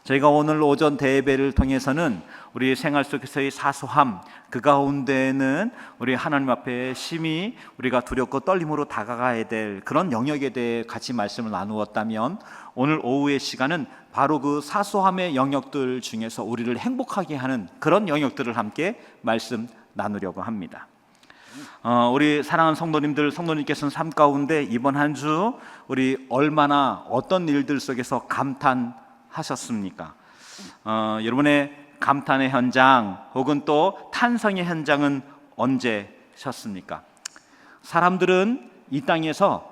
저희가 오늘 오전 대예배를 통해서는 우리 생활 속에서의 사소함, 그 가운데는 우리 하나님 앞에 심히 우리가 두렵고 떨림으로 다가가야 될 그런 영역에 대해 같이 말씀을 나누었다면, 오늘 오후의 시간은 바로 그 사소함의 영역들 중에서 우리를 행복하게 하는 그런 영역들을 함께 말씀 나누려고 합니다. 우리 사랑하는 성도님께서는 삶 가운데 이번 한 주 우리 얼마나 어떤 일들 속에서 감탄하셨습니까? 여러분의 감탄의 현장 혹은 또 탄성의 현장은 언제셨습니까? 사람들은 이 땅에서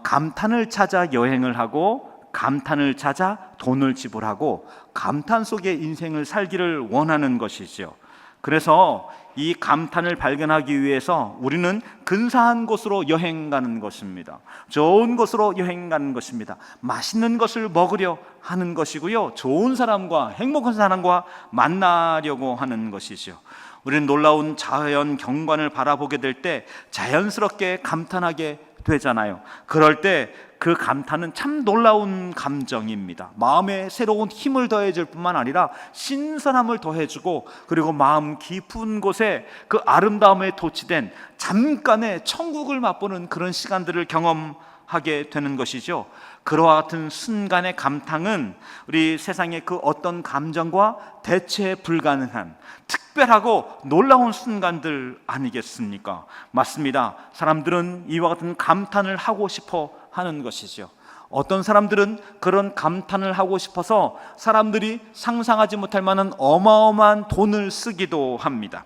감탄을 찾아 여행을 하고, 감탄을 찾아 돈을 지불하고, 감탄 속에 인생을 살기를 원하는 것이죠. 그래서 이 감탄을 발견하기 위해서 우리는 근사한 곳으로 여행 가는 것입니다. 좋은 곳으로 여행 가는 것입니다. 맛있는 것을 먹으려 하는 것이고요, 좋은 사람과, 행복한 사람과 만나려고 하는 것이죠. 우리는 놀라운 자연 경관을 바라보게 될 때 자연스럽게 감탄하게 되잖아요. 그럴 때 그 감탄은 참 놀라운 감정입니다. 마음에 새로운 힘을 더해줄 뿐만 아니라 신선함을 더해주고, 그리고 마음 깊은 곳에 그 아름다움에 도취된 잠깐의 천국을 맛보는 그런 시간들을 경험하게 되는 것이죠. 그와 같은 순간의 감탄은 우리 세상의 그 어떤 감정과 대체 불가능한 특별하고 놀라운 순간들 아니겠습니까? 맞습니다. 사람들은 이와 같은 감탄을 하고 싶어 하는 것이죠. 어떤 사람들은 그런 감탄을 하고 싶어서 사람들이 상상하지 못할 만한 어마어마한 돈을 쓰기도 합니다.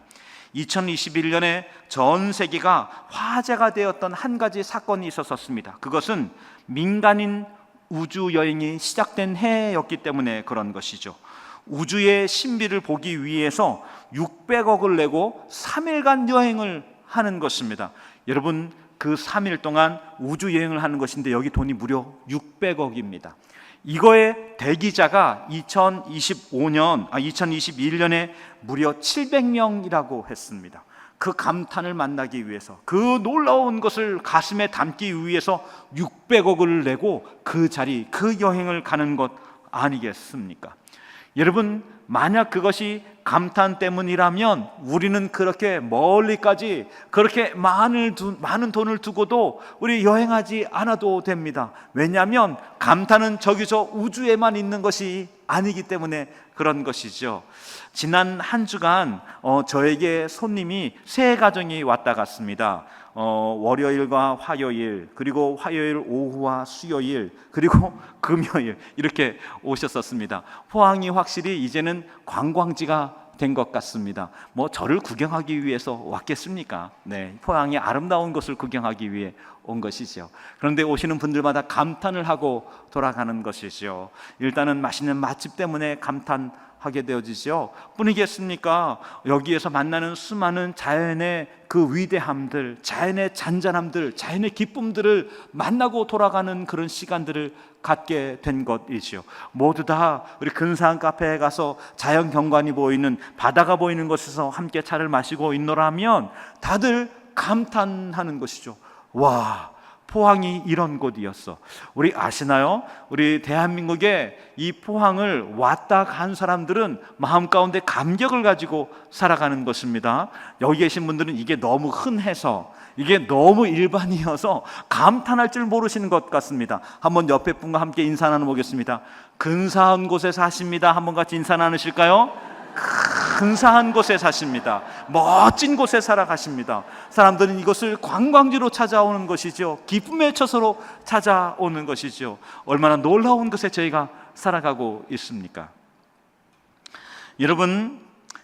2021년에 전 세계가 화제가 되었던 한 가지 사건이 있었습니다. 그것은 민간인 우주 여행이 시작된 해였기 때문에 그런 것이죠. 우주의 신비를 보기 위해서 600억을 내고 3일간 여행을 하는 것입니다. 여러분, 그 3일 동안 우주 여행을 하는 것인데 여기 돈이 무려 600억입니다. 이거의 대기자가 2021년에 무려 700명이라고 했습니다. 그 감탄을 만나기 위해서, 그 놀라운 것을 가슴에 담기 위해서 600억을 내고 그 자리, 그 여행을 가는 것 아니겠습니까? 여러분, 만약 그것이 감탄 때문이라면 우리는 그렇게 멀리까지 그렇게 많은 돈을 두고도 우리 여행하지 않아도 됩니다. 왜냐하면 감탄은 저기서 우주에만 있는 것이 아니기 때문에 그런 것이죠. 지난 한 주간 저에게 손님이 세 가정이 왔다 갔습니다. 월요일과 화요일, 그리고 화요일 오후와 수요일, 그리고 금요일 이렇게 오셨었습니다. 포항이 확실히 이제는 관광지가 된 것 같습니다. 저를 구경하기 위해서 왔겠습니까? 네, 포항의 아름다운 것을 구경하기 위해 온 것이죠. 그런데 오시는 분들마다 감탄을 하고 돌아가는 것이죠. 일단은 맛있는 맛집 때문에 감탄하게 되어지죠. 뿐이겠습니까? 여기에서 만나는 수많은 자연의 그 위대함들, 자연의 잔잔함들, 자연의 기쁨들을 만나고 돌아가는 그런 시간들을 갖게 된 것이죠. 모두 다 우리 근사한 카페에 가서 자연 경관이 보이는, 바다가 보이는 곳에서 함께 차를 마시고 있노라면 다들 감탄하는 것이죠. 와, 포항이 이런 곳이었어. 우리 아시나요? 우리 대한민국에 이 포항을 왔다 간 사람들은 마음 가운데 감격을 가지고 살아가는 것입니다. 여기 계신 분들은 이게 너무 흔해서, 이게 너무 일반이어서 감탄할 줄 모르시는 것 같습니다. 한번 옆에 분과 함께 인사 나눠보겠습니다. 근사한 곳에 사십니다. 한번 같이 인사 나누실까요? 근사한 곳에 사십니다. 멋진 곳에 살아가십니다. 사람들은 이것을 관광지로 찾아오는 것이죠. 기쁨의 처소로 찾아오는 것이죠. 얼마나 놀라운 곳에 저희가 살아가고 있습니까? 여러분,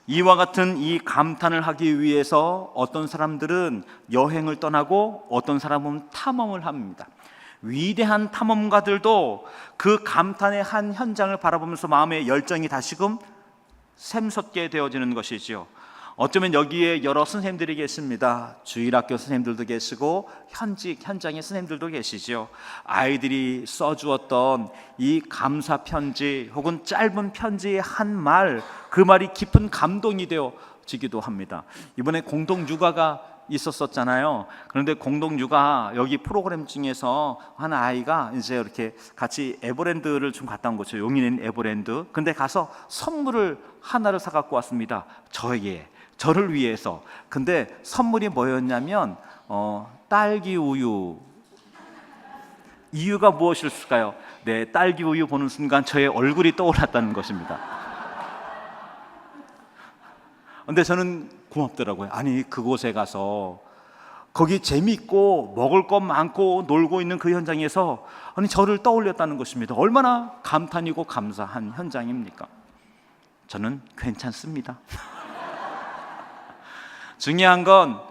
이와 같은 이 감탄을 하기 위해서 어떤 사람들은 여행을 떠나고 어떤 사람은 탐험을 합니다. 위대한 탐험가들도 그 감탄의 한 현장을 바라보면서 마음의 열정이 다시금 샘솟게 되어지는 것이죠. 어쩌면 여기에 여러 선생님들이 계십니다. 주일학교 선생님들도 계시고 현장의 선생님들도 계시죠. 아이들이 써주었던 이 감사 편지 혹은 짧은 편지의 한 말, 그 말이 깊은 감동이 되어 느껴지기도 합니다. 이번에 공동 육아가 있었었잖아요. 그런데 공동 육아 여기 프로그램 중에서 한 아이가 이제 이렇게 같이 에버랜드를 좀 갔다 온 거죠. 용인인 에버랜드. 근데 가서 선물을 하나를 사 갖고 왔습니다. 저를 위해서. 근데 선물이 뭐였냐면 딸기 우유. 이유가 무엇일까요? 네, 딸기 우유 보는 순간 저의 얼굴이 떠올랐다는 것입니다. 근데 저는 고맙더라고요. 아니, 그곳에 가서 거기 재밌고 먹을 것 많고 놀고 있는 그 현장에서 아니 저를 떠올렸다는 것입니다. 얼마나 감탄이고 감사한 현장입니까? 저는 괜찮습니다. 중요한 건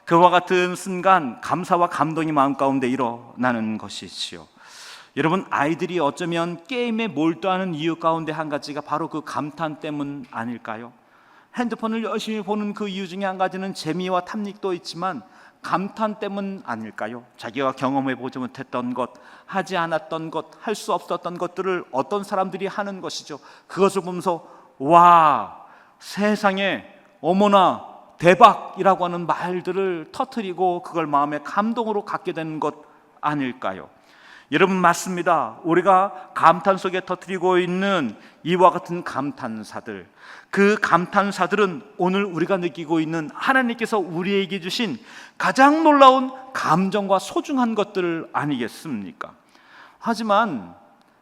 그와 같은 순간 감사와 감동이 마음 가운데 일어나는 것이지요. 여러분, 아이들이 어쩌면 게임에 몰두하는 이유 가운데 한 가지가 바로 그 감탄 때문 아닐까요? 핸드폰을 열심히 보는 그 이유 중에 한 가지는 재미와 탐닉도 있지만 감탄 때문 아닐까요? 자기가 경험해 보지 못했던 것, 하지 않았던 것, 할 수 없었던 것들을 어떤 사람들이 하는 것이죠. 그것을 보면서 와, 세상에 어머나 대박이라고 하는 말들을 터뜨리고 그걸 마음의 감동으로 갖게 되는 것 아닐까요? 여러분, 맞습니다. 우리가 감탄 속에 터뜨리고 있는 이와 같은 감탄사들, 그 감탄사들은 오늘 우리가 느끼고 있는 하나님께서 우리에게 주신 가장 놀라운 감정과 소중한 것들 아니겠습니까? 하지만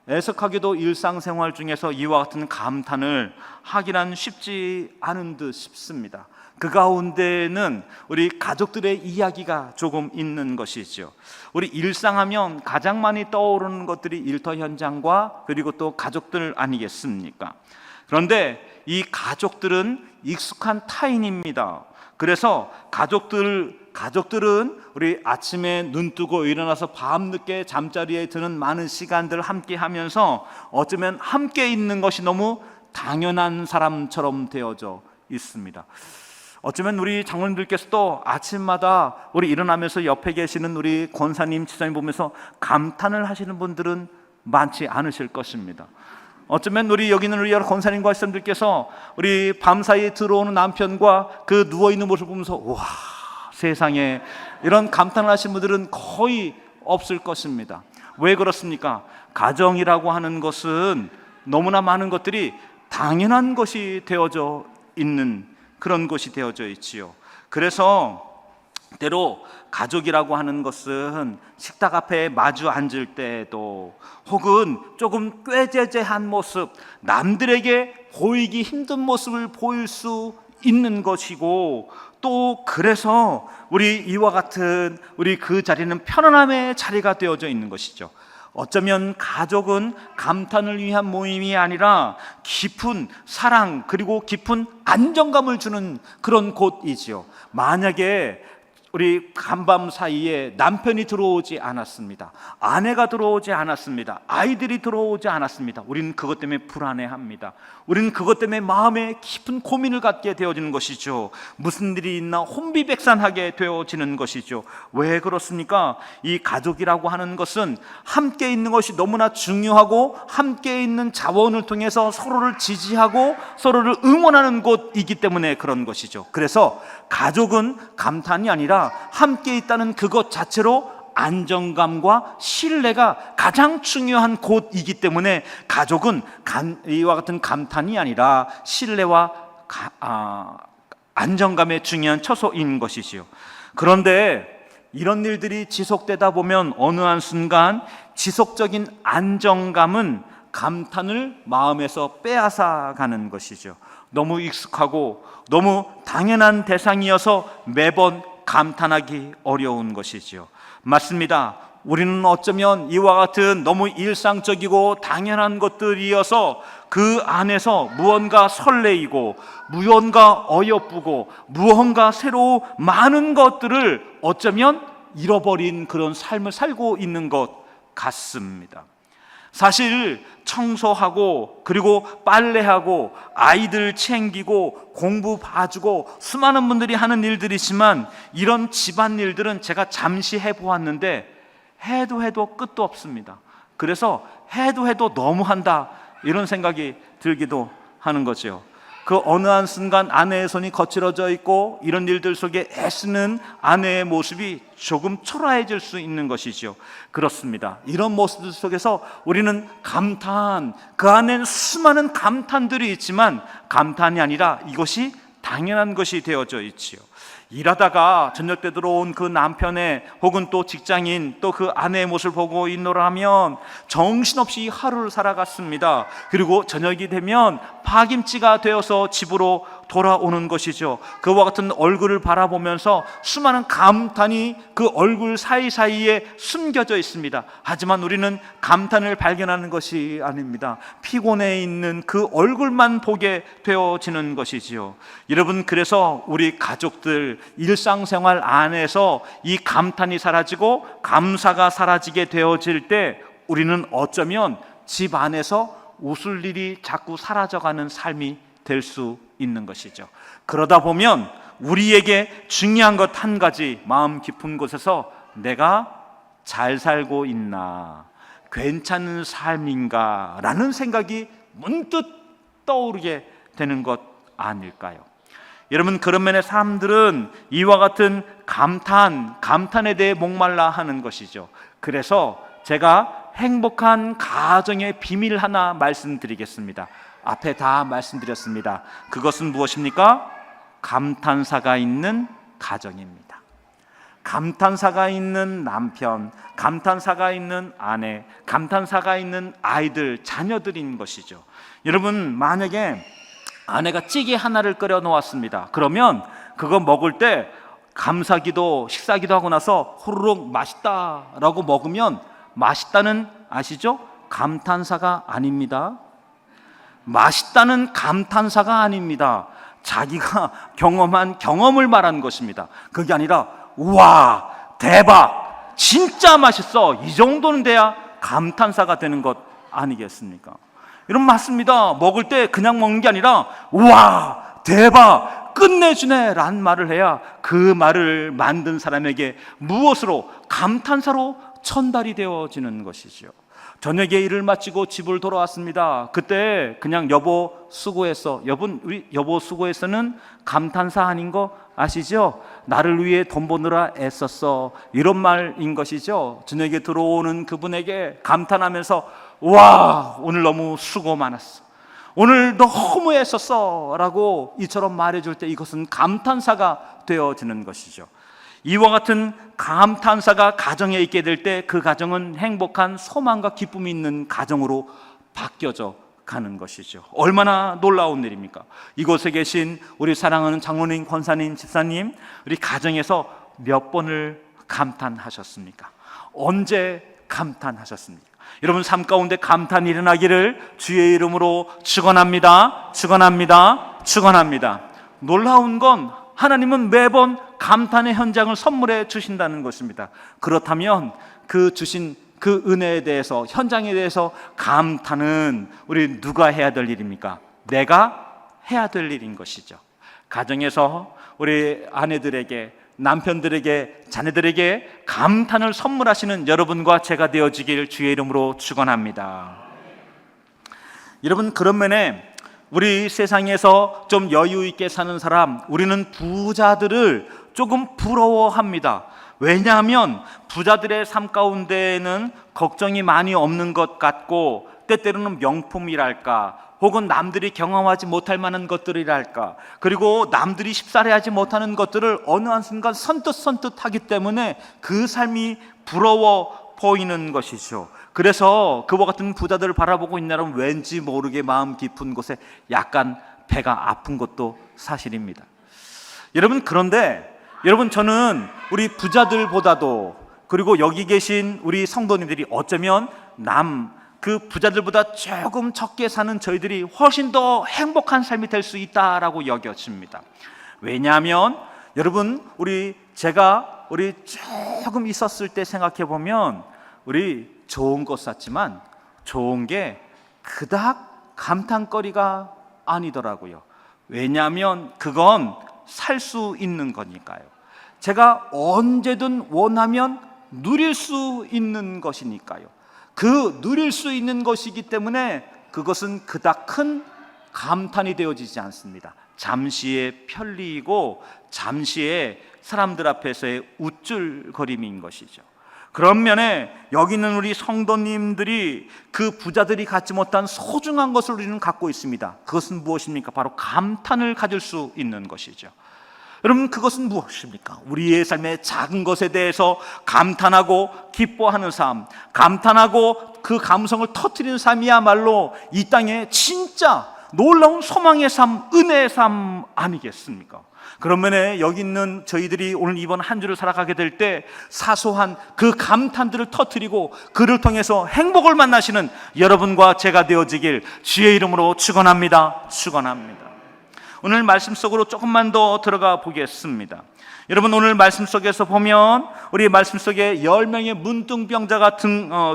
애석하게도 일상생활 중에서 이와 같은 감탄을 하기란 쉽지 않은 듯 싶습니다. 그 가운데는 우리 가족들의 이야기가 조금 있는 것이죠. 우리 일상하면 가장 많이 떠오르는 것들이 일터 현장과 그리고 또 가족들 아니겠습니까? 그런데 이 가족들은 익숙한 타인입니다. 그래서 가족들은 우리 아침에 눈 뜨고 일어나서 밤늦게 잠자리에 드는 많은 시간들을 함께 하면서 어쩌면 함께 있는 것이 너무 당연한 사람처럼 되어져 있습니다. 어쩌면 우리 장로님들께서도 아침마다 우리 일어나면서 옆에 계시는 우리 권사님, 지사님 보면서 감탄을 하시는 분들은 많지 않으실 것입니다. 어쩌면 우리 여기 있는 우리 여러 권사님과 지사님들께서 우리 밤사이에 들어오는 남편과 그 누워있는 모습을 보면서 와, 세상에, 이런 감탄을 하시는 분들은 거의 없을 것입니다. 왜 그렇습니까? 가정이라고 하는 것은 너무나 많은 것들이 당연한 것이 되어져 있는 그런 것이 되어져 있지요. 그래서 때로 가족이라고 하는 것은 식탁 앞에 마주 앉을 때도 혹은 조금 꾀죄죄한 모습, 남들에게 보이기 힘든 모습을 보일 수 있는 것이고, 또 그래서 우리 이와 같은 우리 그 자리는 편안함의 자리가 되어져 있는 것이죠. 어쩌면 가족은 감탄을 위한 모임이 아니라 깊은 사랑 그리고 깊은 안정감을 주는 그런 곳이지요. 만약에 우리 간밤 사이에 남편이 들어오지 않았습니다, 아내가 들어오지 않았습니다, 아이들이 들어오지 않았습니다, 우리는 그것 때문에 불안해합니다. 우리는 그것 때문에 마음에 깊은 고민을 갖게 되어지는 것이죠. 무슨 일이 있나 혼비백산하게 되어지는 것이죠. 왜 그렇습니까? 이 가족이라고 하는 것은 함께 있는 것이 너무나 중요하고 함께 있는 자원을 통해서 서로를 지지하고 서로를 응원하는 곳이기 때문에 그런 것이죠. 그래서 가족은 감탄이 아니라 함께 있다는 그것 자체로 안정감과 신뢰가 가장 중요한 곳이기 때문에 가족은 이와 같은 감탄이 아니라 신뢰와 안정감의 중요한 처소인 것이지요. 그런데 이런 일들이 지속되다 보면 어느 한순간 지속적인 안정감은 감탄을 마음에서 빼앗아가는 것이죠. 너무 익숙하고 너무 당연한 대상이어서 매번 감탄하기 어려운 것이죠. 맞습니다. 우리는 어쩌면 이와 같은 너무 일상적이고 당연한 것들이어서 그 안에서 무언가 설레이고 무언가 어여쁘고 무언가 새로 많은 것들을 어쩌면 잃어버린 그런 삶을 살고 있는 것 같습니다. 사실 청소하고 그리고 빨래하고 아이들 챙기고 공부 봐주고 수많은 분들이 하는 일들이지만 이런 집안일들은 제가 잠시 해보았는데 해도 끝도 없습니다. 그래서 해도 너무한다 이런 생각이 들기도 하는 거죠. 그 어느 한 순간 아내의 손이 거칠어져 있고 이런 일들 속에 애쓰는 아내의 모습이 조금 초라해질 수 있는 것이죠. 그렇습니다. 이런 모습들 속에서 우리는 감탄, 그 안에는 수많은 감탄들이 있지만 감탄이 아니라 이것이 당연한 것이 되어져 있지요. 일하다가 저녁 때 들어온 그 남편의 혹은 또 직장인 또 그 아내의 모습을 보고 있노라면 정신없이 하루를 살아갔습니다. 그리고 저녁이 되면 파김치가 되어서 집으로 돌아오는 것이죠. 그와 같은 얼굴을 바라보면서 수많은 감탄이 그 얼굴 사이사이에 숨겨져 있습니다. 하지만 우리는 감탄을 발견하는 것이 아닙니다. 피곤해 있는 그 얼굴만 보게 되어지는 것이지요. 여러분, 그래서 우리 가족들 일상생활 안에서 이 감탄이 사라지고 감사가 사라지게 되어질 때 우리는 어쩌면 집 안에서 웃을 일이 자꾸 사라져가는 삶이 될 수 있는 것이죠. 그러다 보면 우리에게 중요한 것 한 가지, 마음 깊은 곳에서 내가 잘 살고 있나, 괜찮은 삶인가 라는 생각이 문득 떠오르게 되는 것 아닐까요? 여러분, 그런 면에 사람들은 이와 같은 감탄에 대해 목말라 하는 것이죠. 그래서 제가 행복한 가정의 비밀 하나 말씀드리겠습니다. 앞에 다 말씀드렸습니다. 그것은 무엇입니까? 감탄사가 있는 가정입니다. 감탄사가 있는 남편, 감탄사가 있는 아내, 감탄사가 있는 아이들, 자녀들인 것이죠. 여러분, 만약에 아내가 찌개 하나를 끓여 놓았습니다. 그러면 그거 먹을 때 감사기도 식사기도 하고 나서 후루룩 맛있다라고 먹으면 맛있다는 아시죠? 감탄사가 아닙니다. 맛있다는 감탄사가 아닙니다. 자기가 경험한 경험을 말하는 것입니다. 그게 아니라 우와 대박 진짜 맛있어 이 정도는 돼야 감탄사가 되는 것 아니겠습니까? 여러분, 맞습니다. 먹을 때 그냥 먹는 게 아니라 우와 대박 끝내주네 라는 말을 해야 그 말을 만든 사람에게 무엇으로? 감탄사로 전달이 되어지는 것이죠. 저녁에 일을 마치고 집을 돌아왔습니다. 그때 그냥 여보 수고했어, 우리 여보 수고했어는 감탄사 아닌 거 아시죠? 나를 위해 돈 버느라 애썼어, 이런 말인 것이죠. 저녁에 들어오는 그분에게 감탄하면서 와 오늘 너무 수고 많았어, 오늘 너무 애썼어 라고 이처럼 말해줄 때 이것은 감탄사가 되어지는 것이죠. 이와 같은 감탄사가 가정에 있게 될 때 그 가정은 행복한 소망과 기쁨이 있는 가정으로 바뀌어져 가는 것이죠. 얼마나 놀라운 일입니까? 이곳에 계신 우리 사랑하는 장로님, 권사님, 집사님, 우리 가정에서 몇 번을 감탄하셨습니까? 언제 감탄하셨습니까? 여러분, 삶 가운데 감탄이 일어나기를 주의 이름으로 축원합니다. 축원합니다. 축원합니다. 놀라운 건 하나님은 매번 감탄의 현장을 선물해 주신다는 것입니다. 그렇다면 그 주신 그 은혜에 대해서, 현장에 대해서 감탄은 우리 누가 해야 될 일입니까? 내가 해야 될 일인 것이죠. 가정에서 우리 아내들에게, 남편들에게, 자녀들에게 감탄을 선물하시는 여러분과 제가 되어지길 주의 이름으로 축원합니다. 여러분, 그런 면에 우리 세상에서 좀 여유 있게 사는 사람, 우리는 부자들을 조금 부러워합니다. 왜냐하면 부자들의 삶 가운데에는 걱정이 많이 없는 것 같고, 때때로는 명품이랄까, 혹은 남들이 경험하지 못할 만한 것들이랄까, 그리고 남들이 쉽사리하지 못하는 것들을 어느 한순간 선뜻 하기 때문에 그 삶이 부러워 보이는 것이죠. 그래서 그와 같은 부자들을 바라보고 있냐면 왠지 모르게 마음 깊은 곳에 약간 배가 아픈 것도 사실입니다. 여러분, 그런데 여러분, 저는 우리 부자들보다도, 그리고 여기 계신 우리 성도님들이 어쩌면 그 부자들보다 조금 적게 사는 저희들이 훨씬 더 행복한 삶이 될 수 있다라고 여겨집니다. 왜냐하면 여러분, 제가 조금 있었을 때 생각해 보면 우리 좋은 것 샀지만 좋은 게 그닥 감탄거리가 아니더라고요. 왜냐하면 그건 살 수 있는 거니까요. 제가 언제든 원하면 누릴 수 있는 것이니까요. 그 누릴 수 있는 것이기 때문에 그것은 그닥 큰 감탄이 되어지지 않습니다. 잠시의 편리이고 잠시의 사람들 앞에서의 우쭐거림인 것이죠. 그런 면에 여기 있는 우리 성도님들이 그 부자들이 갖지 못한 소중한 것을 우리는 갖고 있습니다. 그것은 무엇입니까? 바로 감탄을 가질 수 있는 것이죠. 여러분, 그것은 무엇입니까? 우리의 삶의 작은 것에 대해서 감탄하고 기뻐하는 삶, 감탄하고 그 감성을 터뜨리는 삶이야말로 이 땅에 진짜 놀라운 소망의 삶, 은혜의 삶 아니겠습니까? 그런 면에 여기 있는 저희들이 오늘 이번 한 주를 살아가게 될 때 사소한 그 감탄들을 터뜨리고 그를 통해서 행복을 만나시는 여러분과 제가 되어지길 주의 이름으로 축원합니다. 축원합니다. 오늘 말씀 속으로 조금만 더 들어가 보겠습니다. 여러분, 오늘 말씀 속에서 보면 우리 말씀 속에 10명의 문둥병자가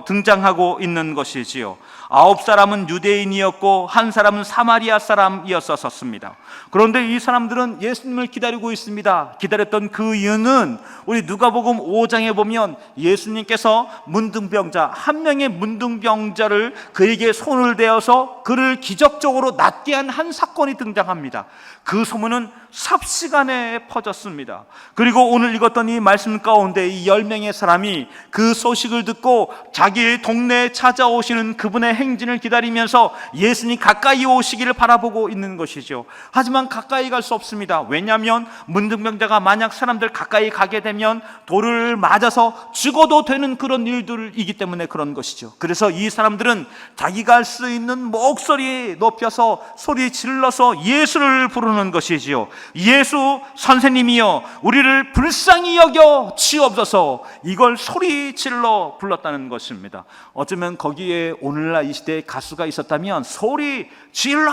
등장하고 있는 것이지요. 9사람은 유대인이었고 1사람은 사마리아 사람이었었습니다. 그런데 이 사람들은 예수님을 기다리고 있습니다. 기다렸던 그 이유는 우리 누가복음 5장에 보면 예수님께서 문둥병자, 한 명의 문둥병자를 그에게 손을 대어서 그를 기적적으로 낫게 한 한 사건이 등장합니다. 그 소문은 삽시간에 퍼졌습니다. 그리고 오늘 읽었던 이 말씀 가운데 이 10명의 사람이 그 소식을 듣고 자기의 동네에 찾아오시는 그분의 행진을 기다리면서 예수님 가까이 오시기를 바라보고 있는 것이죠. 하지만 가까이 갈 수 없습니다. 왜냐하면 문둥병자가 만약 사람들 가까이 가게 되면 돌을 맞아서 죽어도 되는 그런 일들이기 때문에 그런 것이죠. 그래서 이 사람들은 자기가 할 수 있는 목소리 높여서 소리 질러서 예수를 부르는 것이지요. 예수 선생님이여, 우리를 불쌍히 여겨 주옵소서. 이걸 소리 질러 불렀다는 것입니다. 어쩌면 거기에 오늘날 이 시대에 가수가 있었다면 소리 질러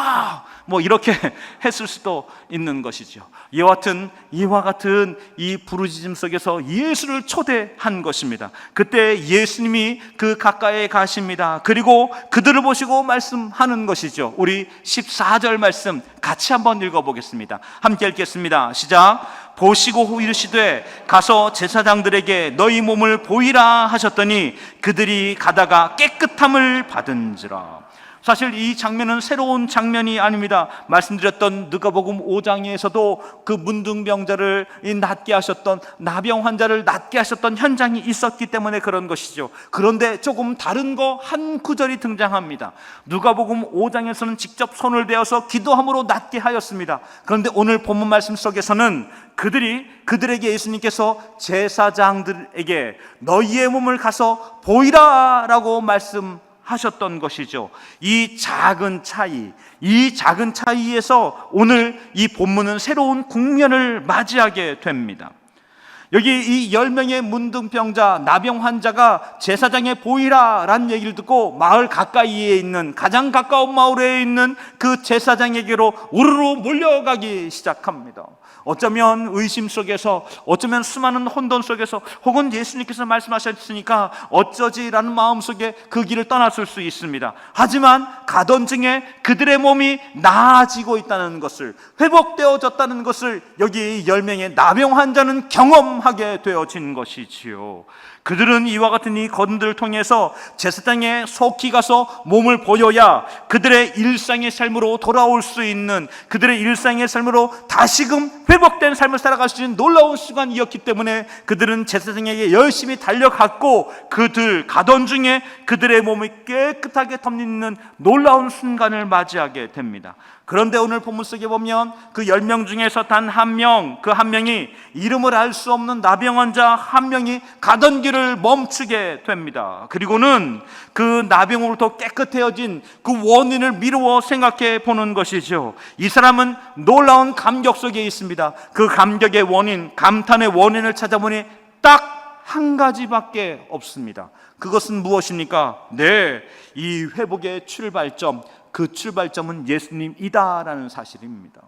이렇게 했을 수도 있는 것이죠. 이와 같은 이 부르짖음 속에서 예수를 초대한 것입니다. 그때 예수님이 그 가까이에 가십니다. 그리고 그들을 보시고 말씀하는 것이죠. 우리 14절 말씀 같이 한번 읽어보겠습니다. 함께 읽겠습니다. 시작. 보시고 후 이르시되 가서 제사장들에게 너희 몸을 보이라 하셨더니 그들이 가다가 깨끗함을 받은지라. 사실 이 장면은 새로운 장면이 아닙니다. 말씀드렸던 누가복음 5장에서도 그 문둥병자를 낫게 하셨던, 나병 환자를 낫게 하셨던 현장이 있었기 때문에 그런 것이죠. 그런데 조금 다른 거 한 구절이 등장합니다. 누가복음 5장에서는 직접 손을 대어서 기도함으로 낫게 하였습니다. 그런데 오늘 본문 말씀 속에서는 그들에게 예수님께서 제사장들에게 너희의 몸을 가서 보이라 라고 말씀하셨던 것이죠. 이 작은 차이에서 오늘 이 본문은 새로운 국면을 맞이하게 됩니다. 여기 이 10명의 문둥병자, 나병 환자가 제사장에 보이라 라는 얘기를 듣고 마을 가까이에 있는, 가장 가까운 마을에 있는 그 제사장에게로 우르르 몰려가기 시작합니다. 어쩌면 의심 속에서, 어쩌면 수많은 혼돈 속에서, 혹은 예수님께서 말씀하셨으니까 어쩌지라는 마음 속에 그 길을 떠났을 수 있습니다. 하지만 가던 중에 그들의 몸이 나아지고 있다는 것을, 회복되어졌다는 것을 여기 10명의 나병 환자는 경험하게 되어진 것이지요. 그들은 이와 같은 이 거듭을 통해서 제사장에 속히 가서 몸을 보여야 그들의 일상의 삶으로 돌아올 수 있는, 그들의 일상의 삶으로 다시금 회복된 삶을 살아갈 수 있는 놀라운 시간이었기 때문에 그들은 제사장에게 열심히 달려갔고, 그들 가던 중에 그들의 몸이 깨끗하게 덮는 놀라운 순간을 맞이하게 됩니다. 그런데 오늘 본문 속에 보면 그 10명 중에서 단 한 명, 그 한 명이 이름을 알 수 없는 나병 환자 한 명이 가던 길을 멈추게 됩니다. 그리고는 그 나병으로부터 깨끗해진 그 원인을 미루어 생각해 보는 것이죠. 이 사람은 놀라운 감격 속에 있습니다. 그 감격의 원인, 감탄의 원인을 찾아보니 딱 한 가지밖에 없습니다. 그것은 무엇입니까? 이 회복의 출발점, 그 출발점은 예수님이다라는 사실입니다.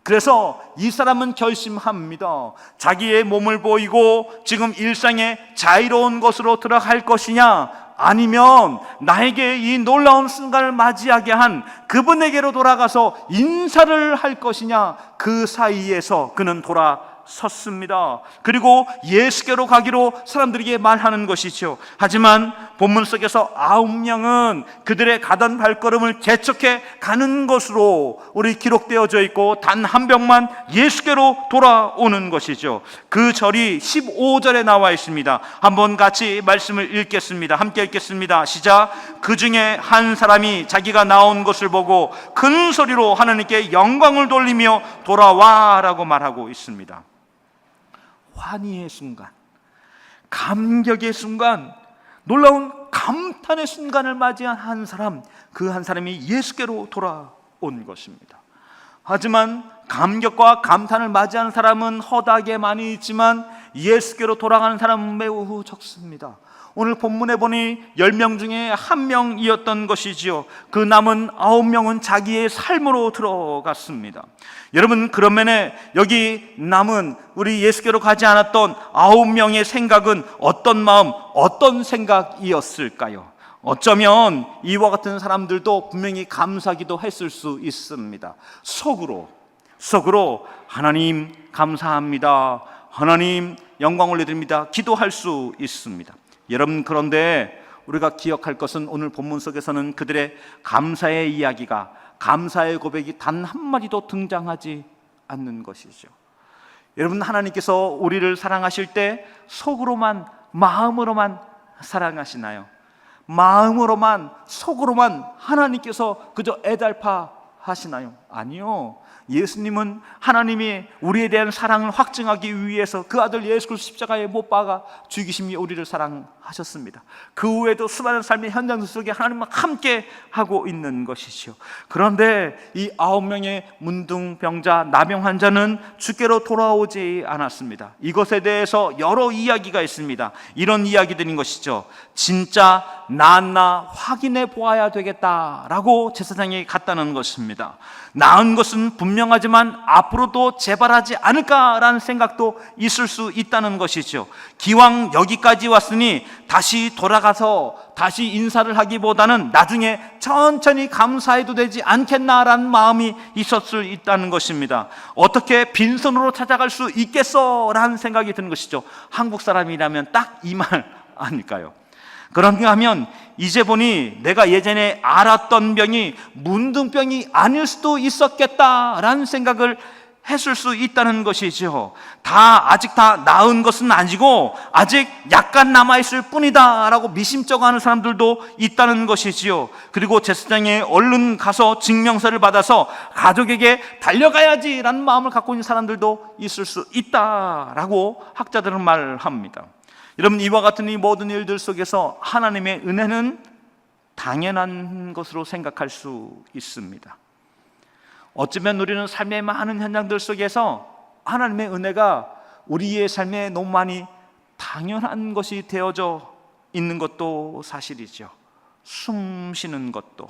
그래서 이 사람은 결심합니다. 자기의 몸을 보이고 지금 일상의 자유로운 것으로 들어갈 것이냐, 아니면 나에게 이 놀라운 순간을 맞이하게 한 그분에게로 돌아가서 인사를 할 것이냐, 그 사이에서 그는 돌아섰습니다. 그리고 예수께로 가기로 사람들에게 말하는 것이죠. 하지만 본문 속에서 9명은 그들의 가던 발걸음을 재촉해 가는 것으로 우리 기록되어져 있고, 단 한 명만 예수께로 돌아오는 것이죠. 그 절이 15절에 나와 있습니다. 한번 같이 말씀을 읽겠습니다. 함께 읽겠습니다. 시작. 그 중에 한 사람이 자기가 나온 것을 보고 큰 소리로 하나님께 영광을 돌리며 돌아와라고 말하고 있습니다. 환희의 순간, 감격의 순간, 놀라운 감탄의 순간을 맞이한 한 사람, 그 한 사람이 예수께로 돌아온 것입니다. 하지만 감격과 감탄을 맞이하는 사람은 허다하게 많이 있지만 예수께로 돌아가는 사람은 매우 적습니다. 오늘 본문에 보니 10명 중에 1명이었던 것이지요. 그 남은 9명은 자기의 삶으로 들어갔습니다. 여러분, 그러면은 여기 남은 우리 예수께로 가지 않았던 9명의 생각은 어떤 마음, 어떤 생각이었을까요? 어쩌면 이와 같은 사람들도 분명히 감사기도 했을 수 있습니다. 속으로 하나님 감사합니다, 하나님 영광 올려드립니다, 기도할 수 있습니다. 여러분, 그런데 우리가 기억할 것은 오늘 본문 속에서는 그들의 감사의 이야기가, 감사의 고백이 단 한마디도 등장하지 않는 것이죠. 여러분, 하나님께서 우리를 사랑하실 때 속으로만, 마음으로만 사랑하시나요? 마음으로만, 속으로만 하나님께서 그저 애달파 하시나요? 아니요. 예수님은 하나님이 우리에 대한 사랑을 확증하기 위해서 그 아들 예수 그리스도 십자가에 못 박아 죽이심이 우리를 사랑하셨습니다. 그 외에도 수많은 삶의 현장 속에 하나님과 함께 하고 있는 것이죠. 그런데 이 9명의 문둥병자, 나병 환자는 주께로 돌아오지 않았습니다. 이것에 대해서 여러 이야기가 있습니다. 이런 이야기들인 것이죠. 진짜 낫나 확인해 보아야 되겠다라고 제사장이 갔다는 것입니다. 나은 것은 분명하지만 앞으로도 재발하지 않을까라는 생각도 있을 수 있다는 것이죠. 기왕 여기까지 왔으니 다시 돌아가서 다시 인사를 하기보다는 나중에 천천히 감사해도 되지 않겠나라는 마음이 있을 수 있다는 것입니다. 어떻게 빈손으로 찾아갈 수 있겠어라는 생각이 드는 것이죠. 한국 사람이라면 딱 이 말 아닐까요? 그런가 하면 이제 보니 내가 예전에 알았던 병이 문둥병이 아닐 수도 있었겠다라는 생각을 했을 수 있다는 것이죠. 아직 다 나은 것은 아니고 아직 약간 남아있을 뿐이다 라고 미심쩍어 하는 사람들도 있다는 것이지요. 그리고 제사장에 얼른 가서 증명서를 받아서 가족에게 달려가야지 라는 마음을 갖고 있는 사람들도 있을 수 있다라고 학자들은 말합니다. 여러분, 이와 같은 이 모든 일들 속에서 하나님의 은혜는 당연한 것으로 생각할 수 있습니다. 어쩌면 우리는 삶의 많은 현장들 속에서 하나님의 은혜가 우리의 삶에 너무 많이 당연한 것이 되어져 있는 것도 사실이죠. 숨 쉬는 것도,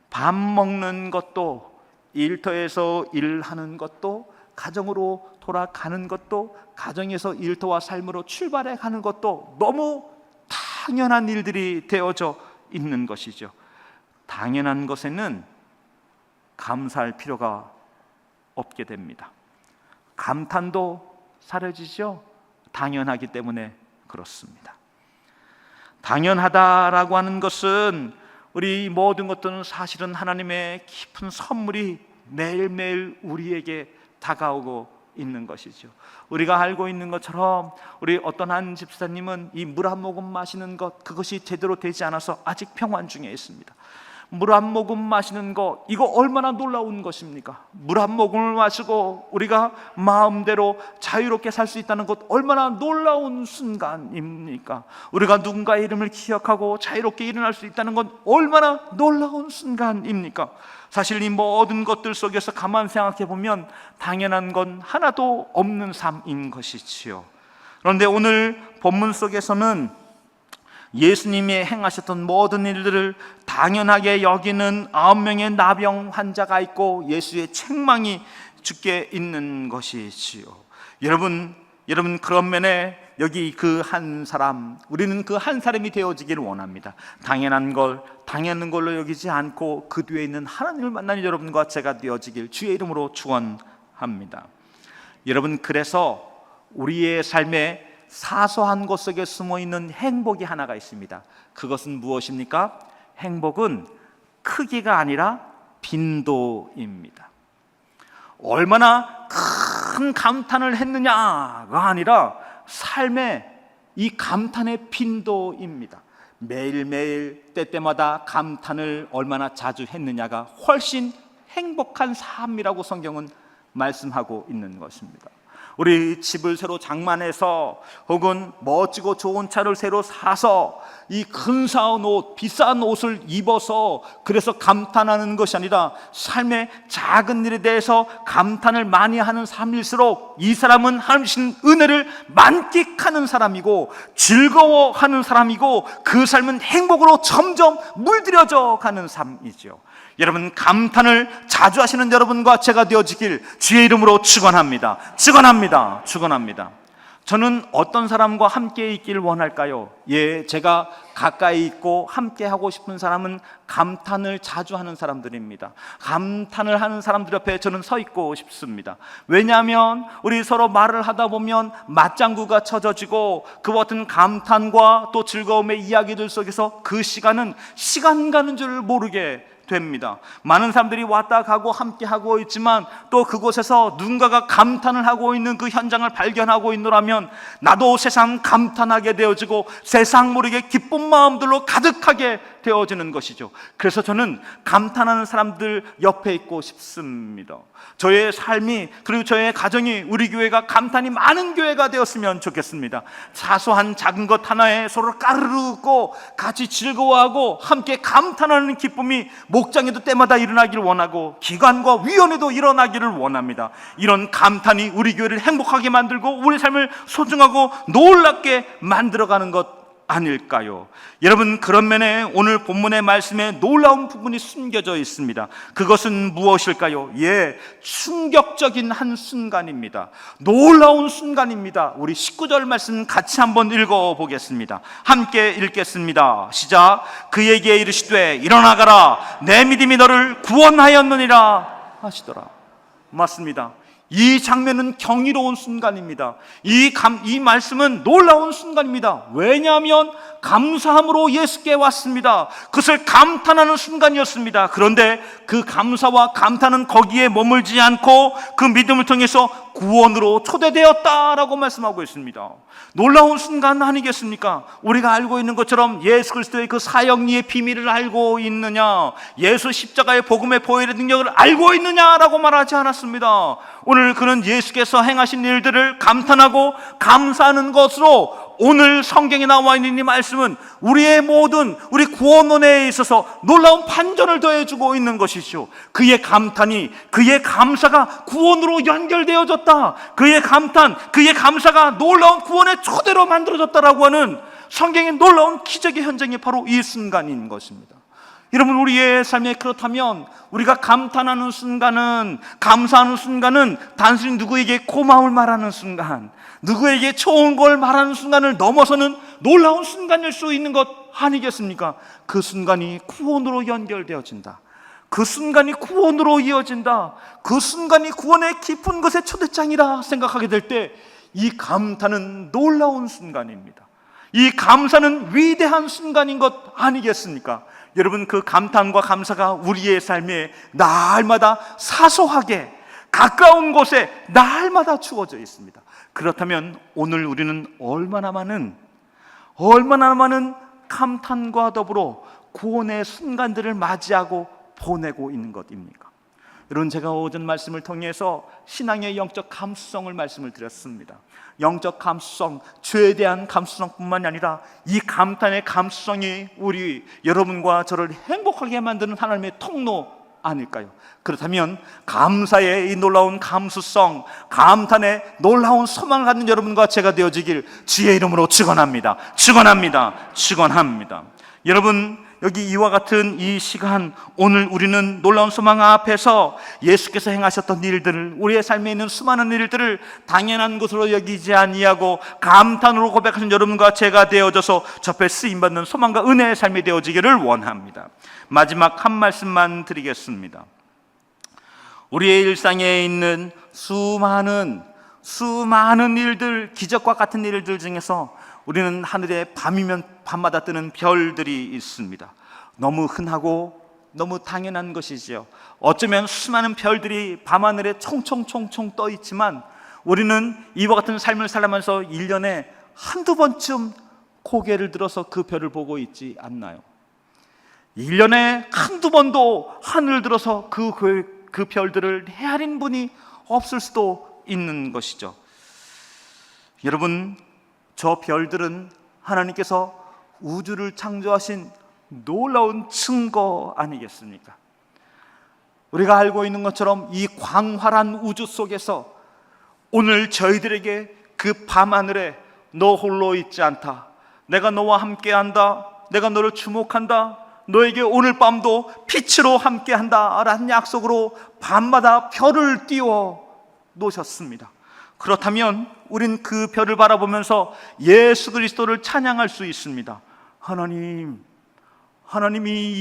밥 먹는 것도, 일터에서 일하는 것도, 가정으로 돌아가는 것도, 가정에서 일터와 삶으로 출발해 가는 것도 너무 당연한 일들이 되어져 있는 것이죠. 당연한 것에는 감사할 필요가 없게 됩니다. 감탄도 사라지죠. 당연하기 때문에 그렇습니다. 당연하다라고 하는 것은 우리 모든 것들은 사실은 하나님의 깊은 선물이 매일매일 우리에게 다가오고 있는 것이죠. 우리가 알고 있는 것처럼 우리 어떤 한 집사님은 이 물 한 모금 마시는 것, 그것이 제대로 되지 않아서 아직 평안 중에 있습니다. 물 한 모금 마시는 것, 이거 얼마나 놀라운 것입니까? 물 한 모금을 마시고 우리가 마음대로 자유롭게 살 수 있다는 것, 얼마나 놀라운 순간입니까? 우리가 누군가의 이름을 기억하고 자유롭게 일어날 수 있다는 건 얼마나 놀라운 순간입니까? 사실 이 모든 것들 속에서 가만 생각해 보면 당연한 건 하나도 없는 삶인 것이지요. 그런데 오늘 본문 속에서는 예수님이 행하셨던 모든 일들을 당연하게 여기는 9명의 나병 환자가 있고 예수의 책망이 주께 있는 것이지요. 여러분, 그런 면에 여기 그 한 사람, 우리는 그 한 사람이 되어지기를 원합니다. 당연한 걸로 여기지 않고 그 뒤에 있는 하나님을 만나는 여러분과 제가 되어지길 주의 이름으로 축원합니다. 여러분, 그래서 우리의 삶에 사소한 것 속에 숨어있는 행복이 하나가 있습니다. 그것은 무엇입니까? 행복은 크기가 아니라 빈도입니다. 얼마나 큰 감탄을 했느냐가 아니라 삶의 이 감탄의 빈도입니다. 매일매일 때때마다 감탄을 얼마나 자주 했느냐가 훨씬 행복한 삶이라고 성경은 말씀하고 있는 것입니다. 우리 집을 새로 장만해서 혹은 멋지고 좋은 차를 새로 사서 이 근사한 옷, 비싼 옷을 입어서 그래서 감탄하는 것이 아니라 삶의 작은 일에 대해서 감탄을 많이 하는 삶일수록 이 사람은 하나님 은혜를 만끽하는 사람이고 즐거워하는 사람이고 그 삶은 행복으로 점점 물들여져 가는 삶이죠. 여러분, 감탄을 자주 하시는 여러분과 제가 되어지길 주의 이름으로 축원합니다. 축원합니다. 축원합니다. 저는 어떤 사람과 함께 있기를 원할까요? 제가 가까이 있고 함께 하고 싶은 사람은 감탄을 자주 하는 사람들입니다. 감탄을 하는 사람들 옆에 저는 서 있고 싶습니다. 왜냐하면 우리 서로 말을 하다 보면 맞장구가 쳐져지고 그와 같은 감탄과 또 즐거움의 이야기들 속에서 그 시간은 시간 가는 줄 모르게 됩니다. 많은 사람들이 왔다 가고 함께 하고 있지만 또 그곳에서 누군가가 감탄을 하고 있는 그 현장을 발견하고 있노라면 나도 세상 감탄하게 되어지고 세상 모르게 기쁜 마음들로 가득하게 되어지는 것이죠. 그래서 저는 감탄하는 사람들 옆에 있고 싶습니다. 저의 삶이, 그리고 저의 가정이, 우리 교회가 감탄이 많은 교회가 되었으면 좋겠습니다. 사소한 작은 것 하나에 서로 까르르 웃고 같이 즐거워하고 함께 감탄하는 기쁨이 목장에도 때마다 일어나기를 원하고 기관과 위원회도 일어나기를 원합니다. 이런 감탄이 우리 교회를 행복하게 만들고 우리 삶을 소중하고 놀랍게 만들어가는 것 아닐까요? 여러분, 그런 면에 오늘 본문의 말씀에 놀라운 부분이 숨겨져 있습니다. 그것은 무엇일까요? 충격적인 한 순간입니다. 놀라운 순간입니다. 우리 19절 말씀 같이 한번 읽어보겠습니다. 함께 읽겠습니다. 시작. 그에게 이르시되 일어나가라, 내 믿음이 너를 구원하였느니라 하시더라. 맞습니다. 이 장면은 경이로운 순간입니다. 이 말씀은 놀라운 순간입니다. 왜냐하면 감사함으로 예수께 왔습니다. 그것을 감탄하는 순간이었습니다. 그런데 그 감사와 감탄은 거기에 머물지 않고 그 믿음을 통해서 구원으로 초대되었다라고 말씀하고 있습니다. 놀라운 순간 아니겠습니까? 우리가 알고 있는 것처럼 예수 그리스도의 그 사형리의 비밀을 알고 있느냐, 예수 십자가의 복음의 보혈의 능력을 알고 있느냐라고 말하지 않았습니다. 오늘 그는 예수께서 행하신 일들을 감탄하고 감사하는 것으로 오늘 성경에 나와 있는 이 말씀은 우리의 모든 우리 구원론에 있어서 놀라운 반전을 더해주고 있는 것이죠. 그의 감탄이, 그의 감사가 구원으로 연결되어졌다. 그의 감탄, 그의 감사가 놀라운 구원의 초대로 만들어졌다라고 하는 성경의 놀라운 기적의 현장이 바로 이 순간인 것입니다. 여러분, 우리의 삶에 그렇다면 우리가 감탄하는 순간은, 감사하는 순간은 단순히 누구에게 고마움을 말하는 순간, 누구에게 좋은 걸 말하는 순간을 넘어서는 놀라운 순간일 수 있는 것 아니겠습니까? 그 순간이 구원으로 연결되어진다. 그 순간이 구원으로 이어진다. 그 순간이 구원의 깊은 것의 초대장이라 생각하게 될 때 이 감탄은 놀라운 순간입니다. 이 감사는 위대한 순간인 것 아니겠습니까? 여러분, 그 감탄과 감사가 우리의 삶에 날마다 사소하게 가까운 곳에 날마다 주어져 있습니다. 그렇다면 오늘 우리는 얼마나 많은 감탄과 더불어 구원의 순간들을 맞이하고 보내고 있는 것입니까? 여러분, 제가 오전 말씀을 통해서 신앙의 영적 감수성을 말씀을 드렸습니다. 영적 감수성, 죄에 대한 감수성뿐만이 아니라 이 감탄의 감수성이 우리 여러분과 저를 행복하게 만드는 하나님의 통로 아닐까요? 그렇다면 감사의 이 놀라운 감수성, 감탄의 놀라운 소망을 갖는 여러분과 제가 되어지길 주의 이름으로 축원합니다. 축원합니다. 축원합니다. 여러분, 여기 이와 같은 이 시간, 오늘 우리는 놀라운 소망 앞에서 예수께서 행하셨던 일들을, 우리의 삶에 있는 수많은 일들을 당연한 것으로 여기지 아니하고 감탄으로 고백하신 여러분과 제가 되어져서 접해 쓰임받는 소망과 은혜의 삶이 되어지기를 원합니다. 마지막 한 말씀만 드리겠습니다. 우리의 일상에 있는 수많은 일들, 기적과 같은 일들 중에서 우리는 하늘에 밤이면 밤마다 뜨는 별들이 있습니다. 너무 흔하고 너무 당연한 것이지요. 어쩌면 수많은 별들이 밤하늘에 총총총총 떠 있지만 우리는 이와 같은 삶을 살아가면서 1년에 한두 번쯤 고개를 들어서 그 별을 보고 있지 않나요? 1년에 한두 번도 하늘을 들어서 그 별들을 헤아린 분이 없을 수도 있는 것이죠. 여러분, 저 별들은 하나님께서 우주를 창조하신 놀라운 증거 아니겠습니까? 우리가 알고 있는 것처럼 이 광활한 우주 속에서 오늘 저희들에게 그 밤하늘에 너 홀로 있지 않다, 내가 너와 함께한다, 내가 너를 주목한다, 너에게 오늘 밤도 빛으로 함께한다 라는 약속으로 밤마다 별을 띄워 놓으셨습니다. 그렇다면 우린 그 별을 바라보면서 예수 그리스도를 찬양할 수 있습니다. 하나님이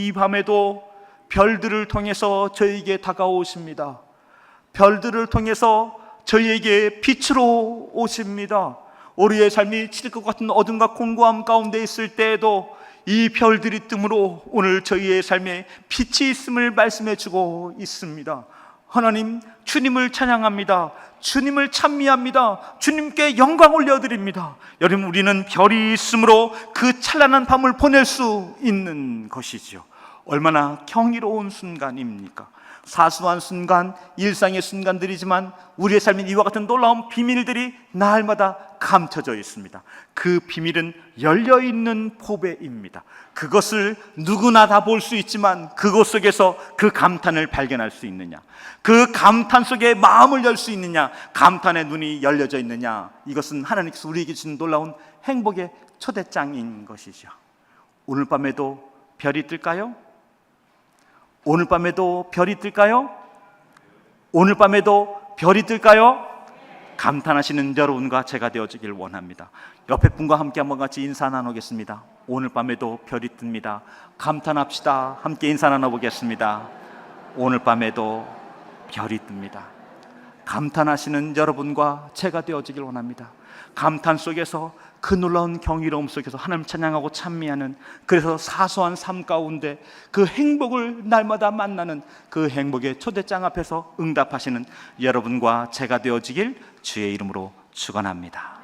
이 밤에도 별들을 통해서 저희에게 다가오십니다. 별들을 통해서 저희에게 빛으로 오십니다. 우리의 삶이 치를 것 같은 어둠과 공고함 가운데 있을 때에도 이 별들이 뜸으로 오늘 저희의 삶에 빛이 있음을 말씀해 주고 있습니다. 하나님, 주님을 찬양합니다. 주님을 찬미합니다. 주님께 영광 올려드립니다. 여러분, 우리는 별이 있으므로 그 찬란한 밤을 보낼 수 있는 것이죠. 얼마나 경이로운 순간입니까? 사소한 순간, 일상의 순간들이지만 우리의 삶에 이와 같은 놀라운 비밀들이 날마다 감춰져 있습니다. 그 비밀은 열려있는 포배입니다. 그것을 누구나 다 볼 수 있지만 그것 속에서 그 감탄을 발견할 수 있느냐, 그 감탄 속에 마음을 열 수 있느냐, 감탄의 눈이 열려져 있느냐, 이것은 하나님께서 우리에게 주신 놀라운 행복의 초대장인 것이죠. 오늘 밤에도 별이 뜰까요? 오늘 밤에도 별이 뜰까요? 오늘 밤에도 별이 뜰까요? 감탄하시는 여러분과 제가 되어지길 원합니다. 옆에 분과 함께 한번 같이 인사 나누겠습니다. 오늘 밤에도 별이 뜹니다. 감탄합시다. 함께 인사 나눠보겠습니다. 오늘 밤에도 별이 뜹니다. 감탄하시는 여러분과 제가 되어지길 원합니다. 감탄 속에서 그 놀라운 경이로움 속에서 하나님 찬양하고 찬미하는, 그래서 사소한 삶 가운데 그 행복을 날마다 만나는 그 행복의 초대장 앞에서 응답하시는 여러분과 제가 되어지길 주의 이름으로 축원합니다.